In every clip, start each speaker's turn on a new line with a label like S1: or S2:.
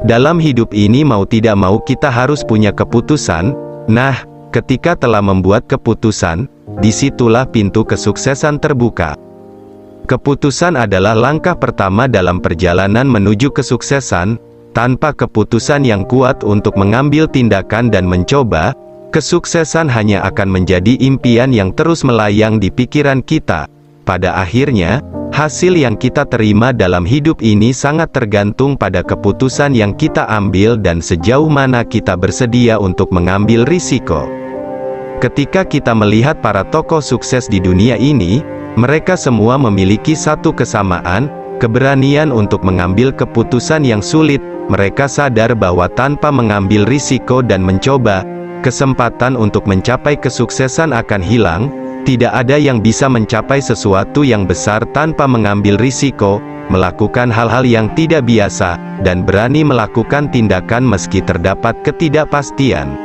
S1: Dalam hidup ini mau tidak mau kita harus punya keputusan. Nah, ketika telah membuat keputusan, disitulah pintu kesuksesan terbuka. Keputusan adalah langkah pertama dalam perjalanan menuju kesuksesan. Tanpa keputusan yang kuat untuk mengambil tindakan dan mencoba, kesuksesan hanya akan menjadi impian yang terus melayang di pikiran kita. Pada akhirnya, hasil yang kita terima dalam hidup ini sangat tergantung pada keputusan yang kita ambil dan sejauh mana kita bersedia untuk mengambil risiko. Ketika kita melihat para tokoh sukses di dunia ini, mereka semua memiliki satu kesamaan, keberanian untuk mengambil keputusan yang sulit. Mereka sadar bahwa tanpa mengambil risiko dan mencoba, kesempatan untuk mencapai kesuksesan akan hilang. Tidak ada yang bisa mencapai sesuatu yang besar tanpa mengambil risiko, melakukan hal-hal yang tidak biasa, dan berani melakukan tindakan meski terdapat ketidakpastian.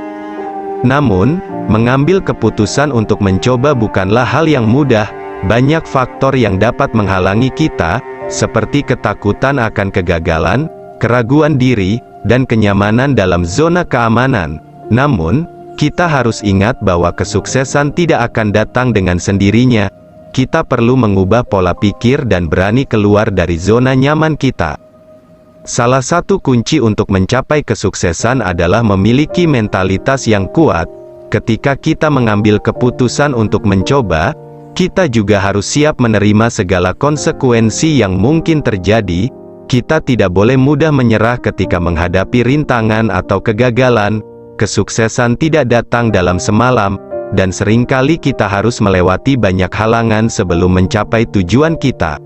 S1: Namun, mengambil keputusan untuk mencoba bukanlah hal yang mudah. Banyak faktor yang dapat menghalangi kita, seperti ketakutan akan kegagalan, keraguan diri, dan kenyamanan dalam zona keamanan. Namun, kita harus ingat bahwa kesuksesan tidak akan datang dengan sendirinya. Kita perlu mengubah pola pikir dan berani keluar dari zona nyaman kita. Salah satu kunci untuk mencapai kesuksesan adalah memiliki mentalitas yang kuat. Ketika kita mengambil keputusan untuk mencoba, kita juga harus siap menerima segala konsekuensi yang mungkin terjadi. Kita tidak boleh mudah menyerah ketika menghadapi rintangan atau kegagalan. Kesuksesan tidak datang dalam semalam, dan seringkali kita harus melewati banyak halangan sebelum mencapai tujuan kita.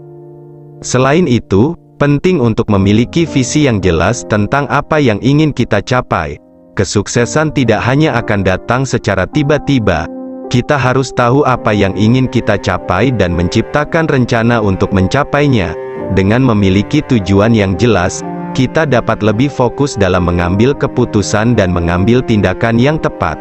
S1: Selain itu, penting untuk memiliki visi yang jelas tentang apa yang ingin kita capai. Kesuksesan tidak hanya akan datang secara tiba-tiba. Kita harus tahu apa yang ingin kita capai dan menciptakan rencana untuk mencapainya. Dengan memiliki tujuan yang jelas, kita dapat lebih fokus dalam mengambil keputusan dan mengambil tindakan yang tepat.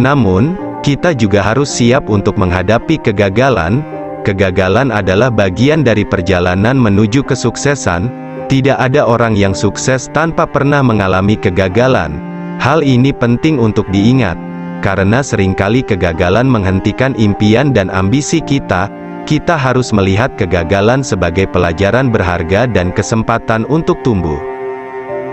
S1: Namun, kita juga harus siap untuk menghadapi kegagalan. Kegagalan adalah bagian dari perjalanan menuju kesuksesan. Tidak ada orang yang sukses tanpa pernah mengalami kegagalan. Hal ini penting untuk diingat, karena seringkali kegagalan menghentikan impian dan ambisi kita. Kita harus melihat kegagalan sebagai pelajaran berharga dan kesempatan untuk tumbuh.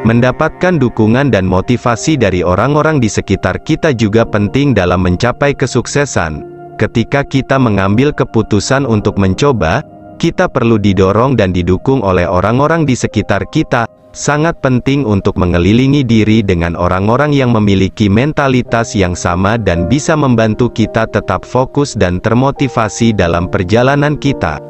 S1: Mendapatkan dukungan dan motivasi dari orang-orang di sekitar kita juga penting dalam mencapai kesuksesan. Ketika kita mengambil keputusan untuk mencoba, kita perlu didorong dan didukung oleh orang-orang di sekitar kita. Sangat penting untuk mengelilingi diri dengan orang-orang yang memiliki mentalitas yang sama dan bisa membantu kita tetap fokus dan termotivasi dalam perjalanan kita.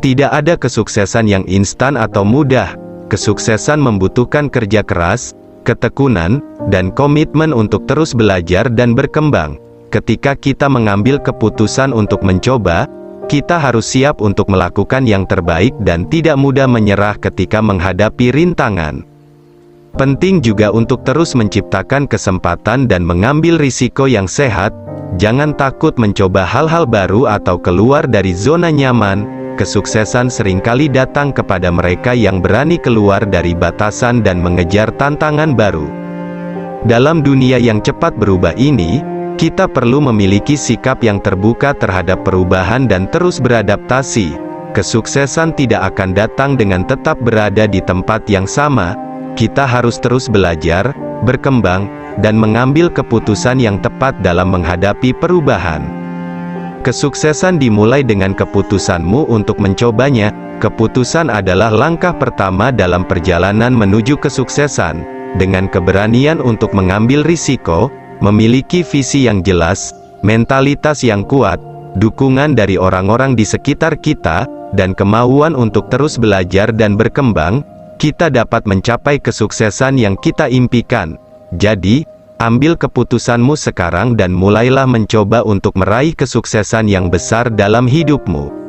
S1: Tidak ada kesuksesan yang instan atau mudah. Kesuksesan membutuhkan kerja keras, ketekunan, dan komitmen untuk terus belajar dan berkembang. Ketika kita mengambil keputusan untuk mencoba, kita harus siap untuk melakukan yang terbaik dan tidak mudah menyerah ketika menghadapi rintangan. Penting juga untuk terus menciptakan kesempatan dan mengambil risiko yang sehat. Jangan takut mencoba hal-hal baru atau keluar dari zona nyaman. Kesuksesan seringkali datang kepada mereka yang berani keluar dari batasan dan mengejar tantangan baru. Dalam dunia yang cepat berubah ini, kita perlu memiliki sikap yang terbuka terhadap perubahan dan terus beradaptasi. Kesuksesan tidak akan datang dengan tetap berada di tempat yang sama. Kita harus terus belajar, berkembang, dan mengambil keputusan yang tepat dalam menghadapi perubahan. Kesuksesan dimulai dengan keputusanmu untuk mencobanya. Keputusan adalah langkah pertama dalam perjalanan menuju kesuksesan. Dengan keberanian untuk mengambil risiko, memiliki visi yang jelas, mentalitas yang kuat, dukungan dari orang-orang di sekitar kita, dan kemauan untuk terus belajar dan berkembang, kita dapat mencapai kesuksesan yang kita impikan. Jadi, ambil keputusanmu sekarang dan mulailah mencoba untuk meraih kesuksesan yang besar dalam hidupmu.